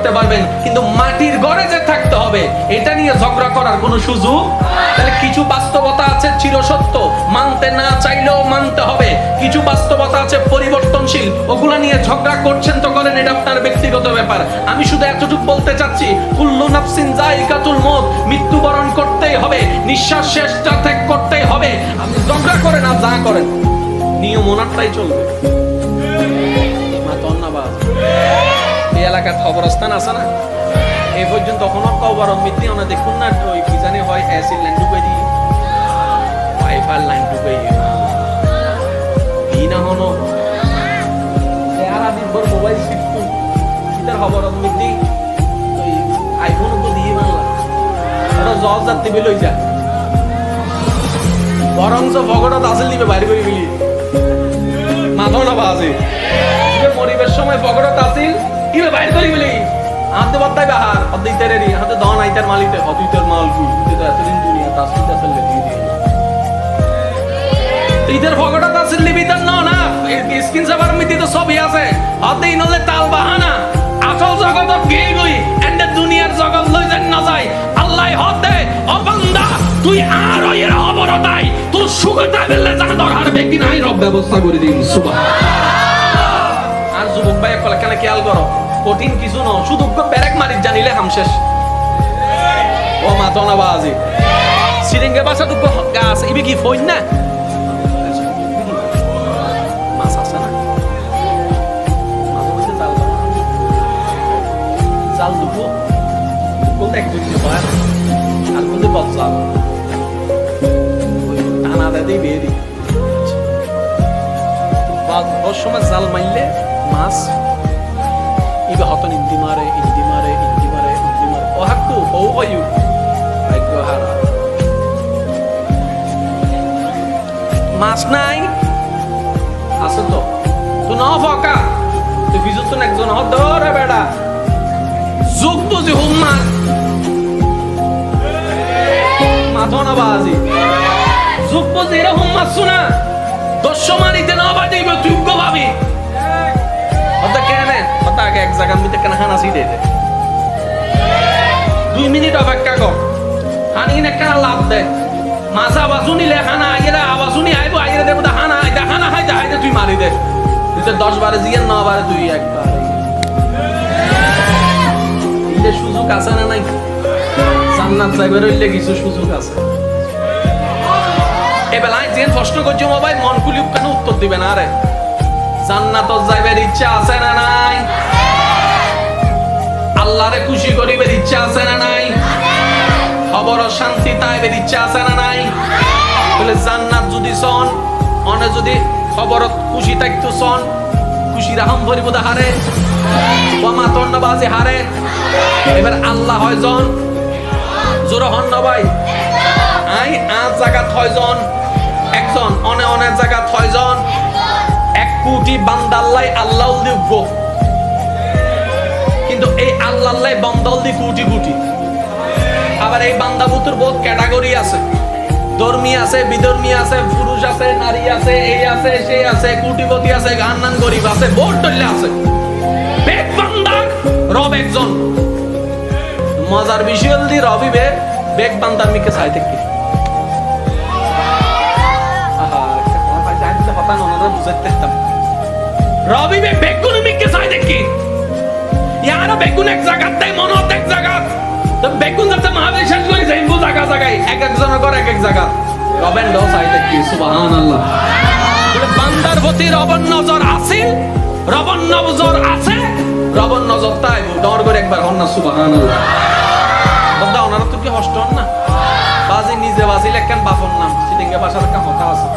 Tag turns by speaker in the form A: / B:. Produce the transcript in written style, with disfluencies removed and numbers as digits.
A: করতে পারবেন, কিন্তু মাটির ঘরে যে থাকতে হবে এটা নিয়ে ঝগড়া করার কোনো সুযোগ। তাহলে কিছু বাস্তবতা আছে চিরসত্য, মানতে না চাইলেও মানতে হবে। কিছু বাস্তবতা আছে পরিবর্তনশীল, ওগুলা নিয়ে ঝগড়া করছেন তো করেন, এটা আপনার ব্যক্তিগত ব্যাপার। আমি শুধু এতটুকু বলতে চাচ্ছি, কুল্লু নাফসিন যায়িকাতুল মউত, মৃত্যুবরণ করতেই হবে, নিঃশ্বাস শেষটা ত্যাগ করতেই হবে। আপনি ঝগড়া করেন আর যা করেন, নিয়ম ওনারটাই চলবে। এই এলাকার খবরস্থান আছে না, এই পর্যন্ত কোনো কবর মৃত্যু আমরা দেখুন না, ওই কি জানি হয় অ্যাসিড লাইন ঢুকে দিই, ওয়াইফাই লাইন ঢুকে দিই না হনো সারাদিন ভর মোবাইল শিখতো, এটার খবর মৃত্যু ওই আইফোন তো দিয়ে বাংলা ওরা জব যাত্রী বেলই যায়, বরঞ্চ ভগটা আসল দিবে বাইরে করে গেলি মাথাও না বাজে পরিবেশ সময় ভগটা আসিল কিভাবে বাইরে করে গেলি হাতে বাদ্দাই বাহার অদ্বৈতারেরই হাতে দন আইতার মালিতে অদ্বৈতের মাল কি এতদিন দুনিয়া তাসবিত আসলে দিয়ে দিয়ে ইদের ভগটা আসল লিবিতার না স্ক্রিন সেভার মিতি তো সবই আছে হাতে ইনলে তাল বাহানা আসল জগৎ গিয়ে গই এন্ড দুনিয়ার জগৎ লই যান না যায় আল্লাহ হতে ও বান্দা তুই আর এর অবরতাই তোর সুখতা বেলে যা দরকার ব্যক্তি নাই রব ব্যবস্থা করে দিন সুবহান। আর যুবক ভাই একলা কেন খেয়াল করো, কঠিন কিছু ন, শুধু ব্যারেক মারি জানিলে হাম শেষ। ও মাথা না বাজি সিরিঙ্গে বাসা টুকু গাছ ইবি কি ফইন না মাছ আছে না, মাছ বলতে জাল দুটো কোন এক দুটো পায় আর কোনতে বলছাল টানা দেই বেরি বাদ ওর সময় জাল মারলে মাছ ইবে হতন ইন্দি মারে ও হাক্কু ও ওয়ু ভাগ্য হারা মাছ নাই আছে তো তুই না ফকা তুই বিজুত একজন হ ধরে বেড়া যুগ বুঝি হুম্মা মাথো না বাজি যুগ বুঝি এরা হুম্মা শুনা দশ মানিতে না বাজিবে তুই গো ভাবি ওটা কেনে ওটা আগে এক জায়গা মিতে কেন হানা সিটে দে 2 মিনিট অপেক্ষা কর হানি না কেন লাভ দে মাছা বাসুনি লে হানা আইরা আবাসুনি আইবো আইরা দেব হানা আইদা হানা হাইদা আইদা তুই মারি দে তুই 10 বারে জিয়ান 9 বারে তুই একবার ইলে সুযোগ আছে না নাই জান্নাত যাইবার হইলে কিছু সুযোগ আছে। এবেলায় যেন প্রশ্ন করছো মোবাইল মন খুলি কেন উত্তর দিবে না রে, জান্নাত যাইবার ইচ্ছা আছে না নাই, আল্লাহরে খুশি করিবার ইচ্ছা আছে না নাই, খবর শান্তি তাইবার ইচ্ছা আছে না নাই, বলে জান্নাত যদি সন অনে যদি খবর খুশি থাকতো সন খুশি রাহম ভরিব হারে ওমা তন্নবাজি হারে। এবার আল্লাহ হয় জন জোর হন না ভাই আই আজ জায়গাত হয় জন একজন অনে অনেক জায়গাত হয় জন 1 কোটি বান্দাল্লাই আল্লাহ দিব, কিন্তু এই আল্লাহ বান্দাল দি কোটি কোটি। আবার এই বান্দাবুতুর বহুত ক্যাটাগরি আছে, ধর্মী আছে বিধর্মী আছে পুরুষ আছে নারী আছে এই আছে সেই আছে কোটিপতি আছে গান্নান গরিব আছে বহুত দল্লে আছে। বেগ বান্দা রব একজন মজার বিষয় দি রবিবে বেগ বান্দার মিকে চাই থেকে রবিবে বেগুন মিকে চাই দেখি ইয়ার বেগুন এক জায়গাতে মনত এক জায়গা তো বেগুন যাতে মহাবীর শেষ করে যাইব জায়গা জায়গায় এক একজনের ঘর এক এক জায়গা রবেন দ চাই দেখি সুবহানাল্লাহ। বান্দার প্রতি রবন নজর আছে, রবন নজর আছে, রবন নজর তাই ডর করে একবার হন না সুবহানাল্লাহ। বন্ধা ওনারা তো কি হষ্ট হন না বাজি নিজে বাজিলে কেন বাপন নাম সিটিংয়ে বাসার একটা হতা আছে।